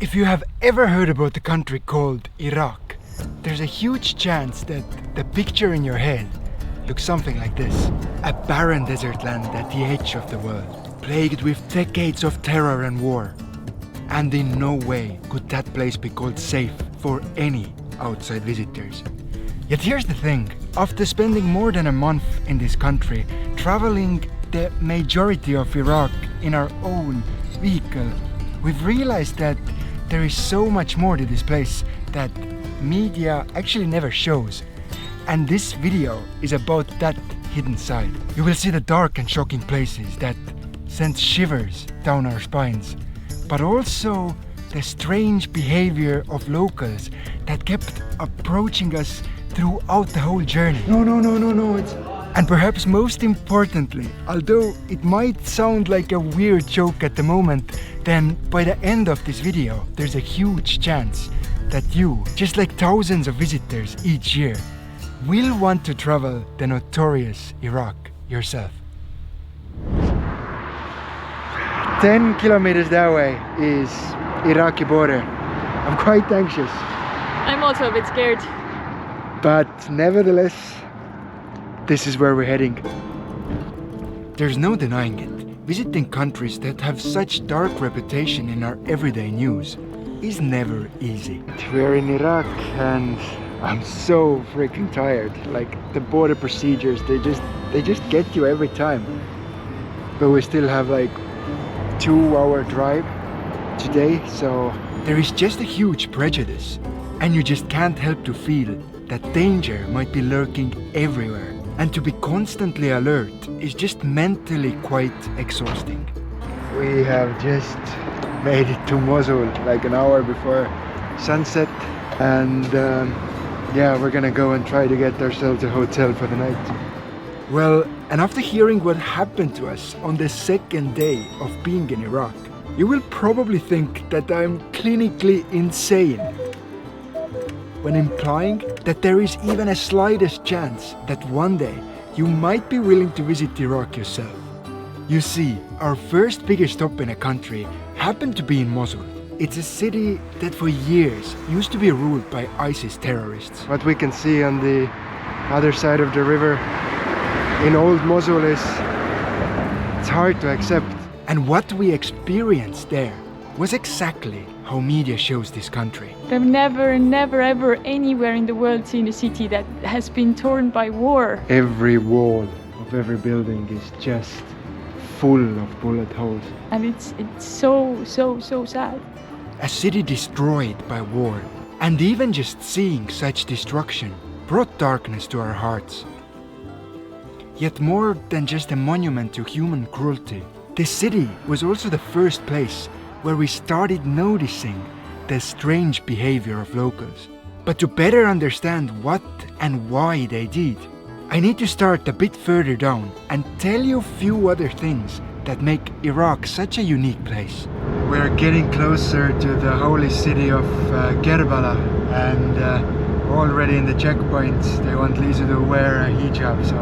If you have ever heard about the country called Iraq, there's a huge chance that the picture in your head looks something like this. A barren desert land at the edge of the world, plagued with decades of terror and war. And in no way could that place be called safe for any outside visitors. Yet here's the thing, after spending more than a month in this country, traveling the majority of Iraq in our own vehicle, we've realized that there is so much more to this place that media actually never shows. And this video is about that hidden side. You will see the dark and shocking places that send shivers down our spines, but also the strange behavior of locals that kept approaching us throughout the whole journey. No, it's... And perhaps most importantly, although it might sound like a weird joke at the moment, then by the end of this video, there's a huge chance that you, just like thousands of visitors each year, will want to travel the notorious Iraq yourself. 10 kilometers that way is Iraqi border. I'm quite anxious. I'm also a bit scared. But nevertheless, this is where we're heading. There's no denying it. Visiting countries that have such dark reputation in our everyday news is never easy. We're in Iraq and I'm so freaking tired. Like the border procedures, they just get you every time. But we still have like 2-hour drive today, so there is just a huge prejudice, and you just can't help to feel that danger might be lurking everywhere. And to be constantly alert is just mentally quite exhausting. We have just made it to Mosul like an hour before sunset, and yeah, we're gonna go and try to get ourselves a hotel for the night. Well, and after hearing what happened to us on the second day of being in Iraq, you will probably think that I'm clinically insane when implying that there is even a slightest chance that one day you might be willing to visit Iraq yourself. You see, our first bigger stop in a country happened to be in Mosul. It's a city that for years used to be ruled by ISIS terrorists. What we can see on the other side of the river in old Mosul it's hard to accept. And what we experienced there was exactly how media shows this country. I've never ever anywhere in the world seen a city that has been torn by war. Every wall of every building is just full of bullet holes. And it's so sad. A city destroyed by war. And even just seeing such destruction brought darkness to our hearts. Yet more than just a monument to human cruelty, this city was also the first place where we started noticing the strange behavior of locals. But to better understand what and why they did, I need to start a bit further down and tell you a few other things that make Iraq such a unique place. We're getting closer to the holy city of Kerbala, and already in the checkpoints they want Liisu to wear a hijab, so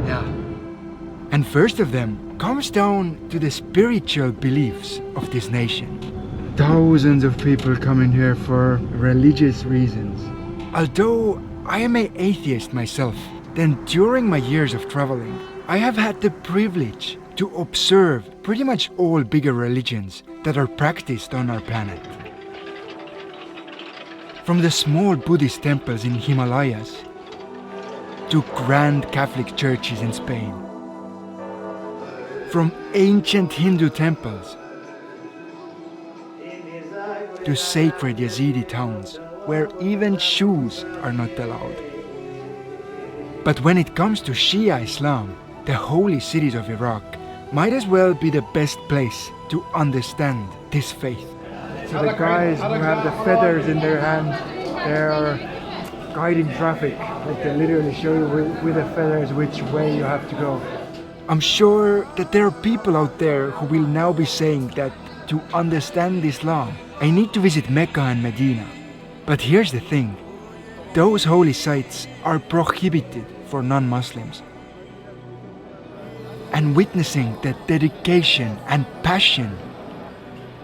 yeah. And first of them comes down to the spiritual beliefs of this nation. Thousands of people come in here for religious reasons. Although I am an atheist myself, then during my years of traveling, I have had the privilege to observe pretty much all bigger religions that are practiced on our planet. From the small Buddhist temples in Himalayas to grand Catholic churches in Spain. From ancient Hindu temples to sacred Yazidi towns where even shoes are not allowed. But when it comes to Shia Islam, the holy cities of Iraq might as well be the best place to understand this faith. So the guys who have the feathers in their hand, they are guiding traffic. Like they literally show you with the feathers which way you have to go. I'm sure that there are people out there who will now be saying that to understand Islam, I need to visit Mecca and Medina. But here's the thing, those holy sites are prohibited for non-Muslims. And witnessing that dedication and passion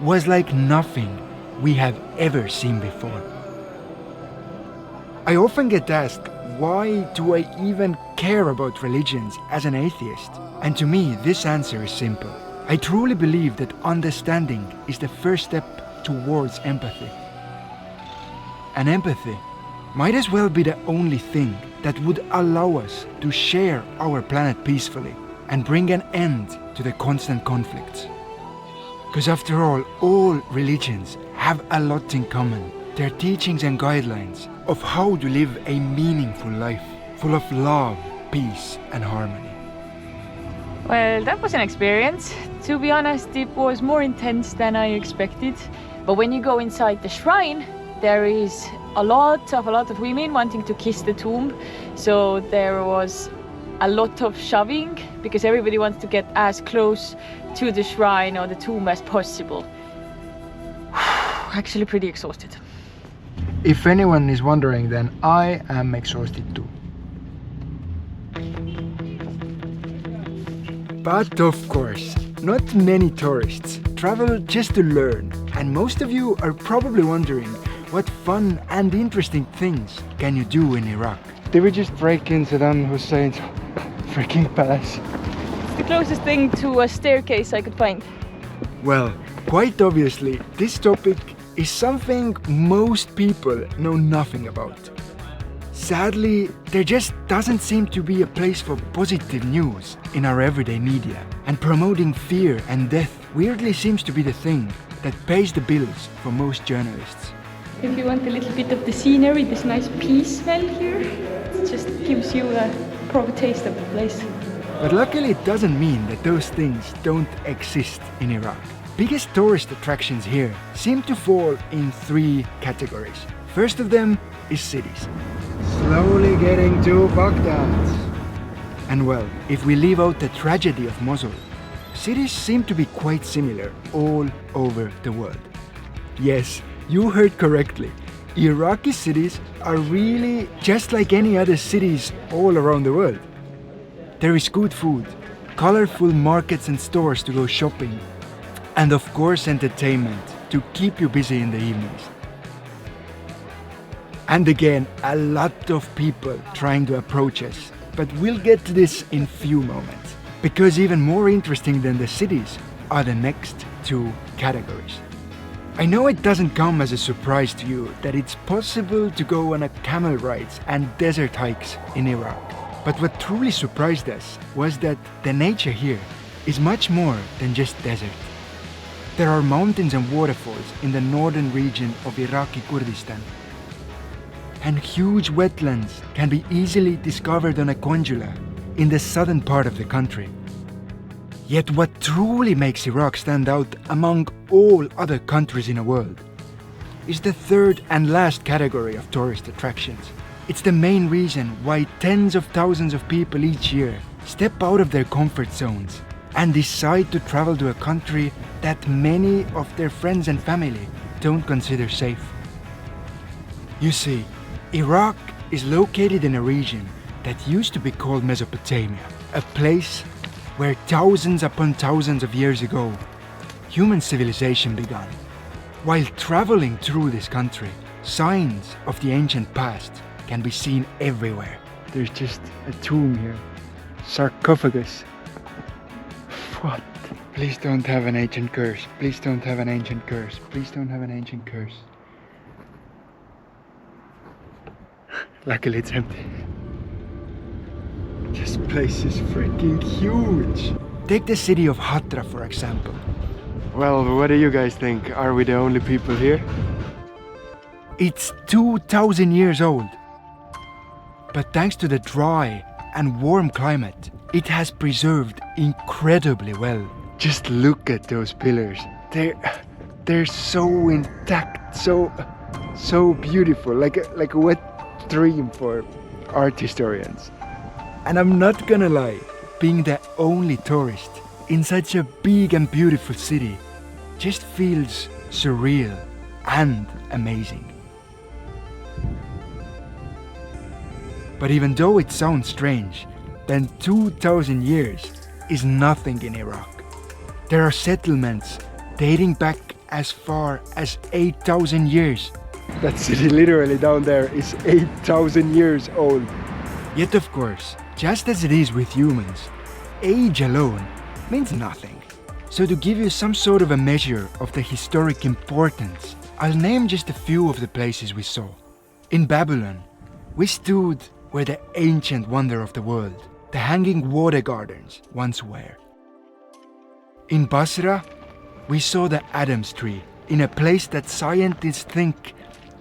was like nothing we have ever seen before. I often get asked, why do I even care about religions as an atheist? And to me, this answer is simple. I truly believe that understanding is the first step towards empathy. And empathy might as well be the only thing that would allow us to share our planet peacefully and bring an end to the constant conflicts. Because after all religions have a lot in common. Their teachings and guidelines of how to live a meaningful life, full of love, peace and harmony. Well, that was an experience. To be honest, it was more intense than I expected. But when you go inside the shrine, there is a lot of women wanting to kiss the tomb. So there was a lot of shoving because everybody wants to get as close to the shrine or the tomb as possible. Actually pretty exhausted. If anyone is wondering, then I am exhausted too. But of course, not many tourists travel just to learn, and most of you are probably wondering what fun and interesting things can you do in Iraq? Did we just break in Saddam Hussein's freaking palace? It's the closest thing to a staircase I could find. Well, quite obviously, this topic is something most people know nothing about. Sadly, there just doesn't seem to be a place for positive news in our everyday media, and promoting fear and death weirdly seems to be the thing that pays the bills for most journalists. If you want a little bit of the scenery, this nice peace smell here, it just gives you a proper taste of the place. But luckily it doesn't mean that those things don't exist in Iraq. Biggest tourist attractions here seem to fall in 3 categories. First of them is cities. Slowly getting to Baghdad. And well, if we leave out the tragedy of Mosul, cities seem to be quite similar all over the world. Yes, you heard correctly. Iraqi cities are really just like any other cities all around the world. There is good food, colorful markets and stores to go shopping, and of course entertainment to keep you busy in the evenings. And again, a lot of people trying to approach us, but we'll get to this in few moments. Because even more interesting than the cities are the next 2 categories. I know it doesn't come as a surprise to you that it's possible to go on a camel rides and desert hikes in Iraq. But what truly surprised us was that the nature here is much more than just desert. There are mountains and waterfalls in the northern region of Iraqi Kurdistan. And huge wetlands can be easily discovered on a gondola in the southern part of the country. Yet what truly makes Iraq stand out among all other countries in the world is the third and last category of tourist attractions. It's the main reason why tens of thousands of people each year step out of their comfort zones and decide to travel to a country that many of their friends and family don't consider safe. You see, Iraq is located in a region that used to be called Mesopotamia, a place where thousands upon thousands of years ago, human civilization began. While traveling through this country, signs of the ancient past can be seen everywhere. There's just a tomb here. Sarcophagus. What? Please don't have an ancient curse. Please don't have an ancient curse. Please don't have an ancient curse. Luckily it's empty. This place is freaking huge. Take the city of Hatra for example. Well, what do you guys think? Are we the only people here? It's 2,000 years old. But thanks to the dry and warm climate, it has preserved incredibly well. Just look at those pillars. They're so intact, so beautiful, like a wet dream for art historians. And I'm not gonna lie, being the only tourist in such a big and beautiful city just feels surreal and amazing. But even though it sounds strange, then 2,000 years is nothing in Iraq. There are settlements dating back as far as 8,000 years. That city literally down there is 8,000 years old. Yet of course, just as it is with humans, age alone means nothing. So to give you some sort of a measure of the historic importance, I'll name just a few of the places we saw. In Babylon, we stood where the ancient wonder of the world, the hanging water gardens, once were. In Basra, we saw the Adam's tree in a place that scientists think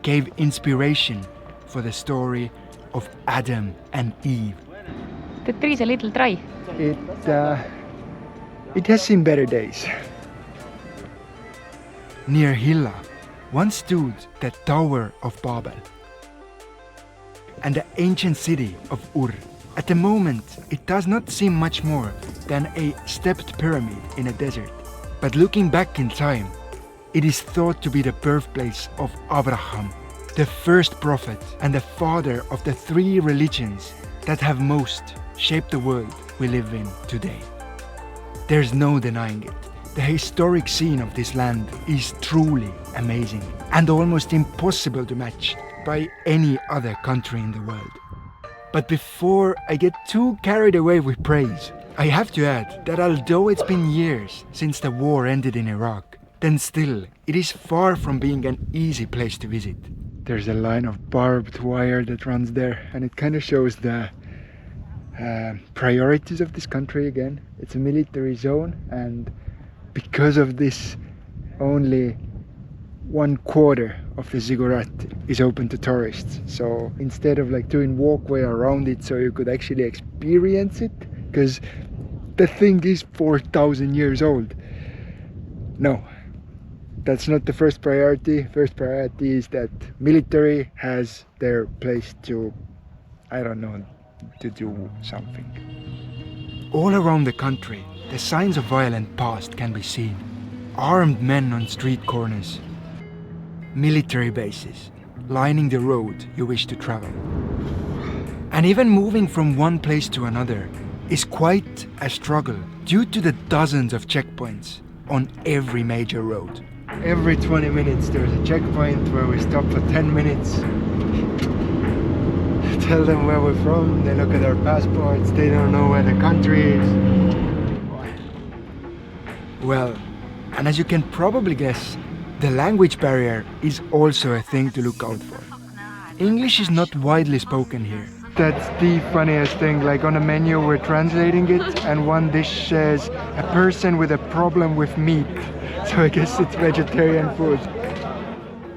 gave inspiration for the story of Adam and Eve. The tree is a little dry. It has seen better days. Near Hilla once stood the Tower of Babel and the ancient city of Ur. At the moment, it does not seem much more than a stepped pyramid in a desert. But looking back in time, it is thought to be the birthplace of Abraham, the first prophet and the father of the three religions that have most shaped the world we live in today. There's no denying it. The historic scene of this land is truly amazing and almost impossible to match by any other country in the world. But before I get too carried away with praise, I have to add that although it's been years since the war ended in Iraq, then still it is far from being an easy place to visit. There's a line of barbed wire that runs there, and it kind of shows the priorities of this country again. It's a military zone, and because of this, only 1/4 of the ziggurat is open to tourists. So instead of like doing walkway around it so you could actually experience it, because the thing is 4,000 years old. No, that's not the first priority. First priority is that military has their place to, I don't know, to do something. All around the country, the signs of violent past can be seen. Armed men on street corners, military bases lining the road you wish to travel. And even moving from one place to another is quite a struggle due to the dozens of checkpoints on every major road. Every 20 minutes there's a checkpoint where we stop for 10 minutes. Tell them where we're from, they look at our passports, they don't know where the country is. Well, and as you can probably guess, the language barrier is also a thing to look out for. English is not widely spoken here. That's the funniest thing, like on a menu we're translating it and one dish says a person with a problem with meat. So I guess it's vegetarian food.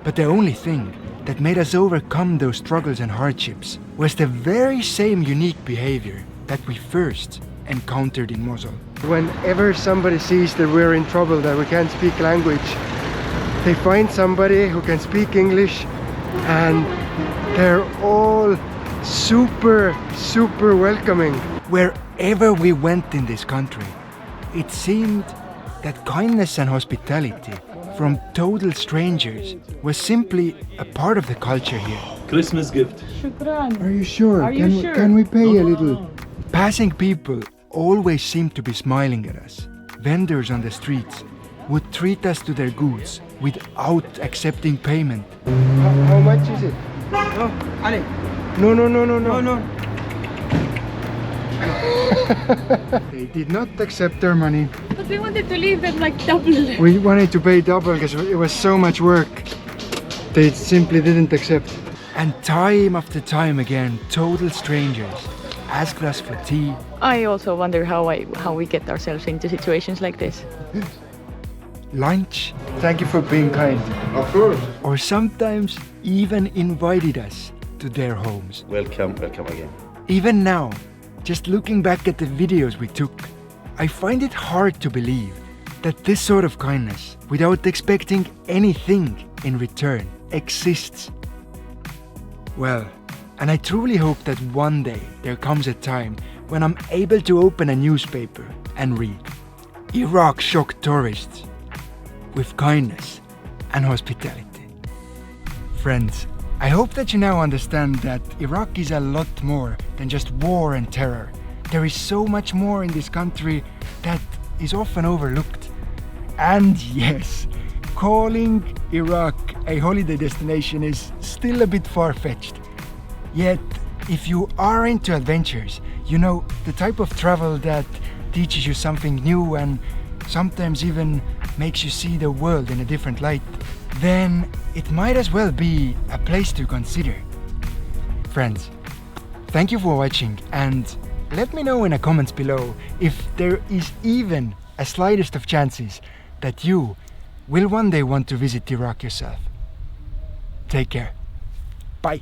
But the only thing that made us overcome those struggles and hardships was the very same unique behavior that we first encountered in Mosul. Whenever somebody sees that we're in trouble, that we can't speak language, they find somebody who can speak English, and they're all super welcoming. Wherever we went in this country, it seemed that kindness and hospitality from total strangers was simply a part of the culture here. Christmas gift. Shukran. Are you sure? Are you sure? Can we pay a little? Passing people always seemed to be smiling at us. Vendors on the streets would treat us to their goods without accepting payment. How much is it? No, Ali. No. No. They did not accept our money. But we wanted to leave them like double. We wanted to pay double because it was so much work. They simply didn't accept. And time after time again, total strangers asked us for tea. I also wonder how we get ourselves into situations like this. Lunch, Thank you for being kind. Of course. or sometimes even invited us to their homes. Welcome again. Even now, just looking back at the videos we took, I find it hard to believe that this sort of kindness, without expecting anything in return, exists. Well, and I truly hope that one day there comes a time when I'm able to open a newspaper and read, Iraq shocked tourists with kindness and hospitality. Friends, I hope that you now understand that Iraq is a lot more than just war and terror. There is so much more in this country that is often overlooked. And yes, calling Iraq a holiday destination is still a bit far-fetched. Yet, if you are into adventures, you know, the type of travel that teaches you something new and sometimes even makes you see the world in a different light, then it might as well be a place to consider. Friends, thank you for watching, and let me know in the comments below if there is even a slightest of chances that you will one day want to visit Iraq yourself. Take care. Bye.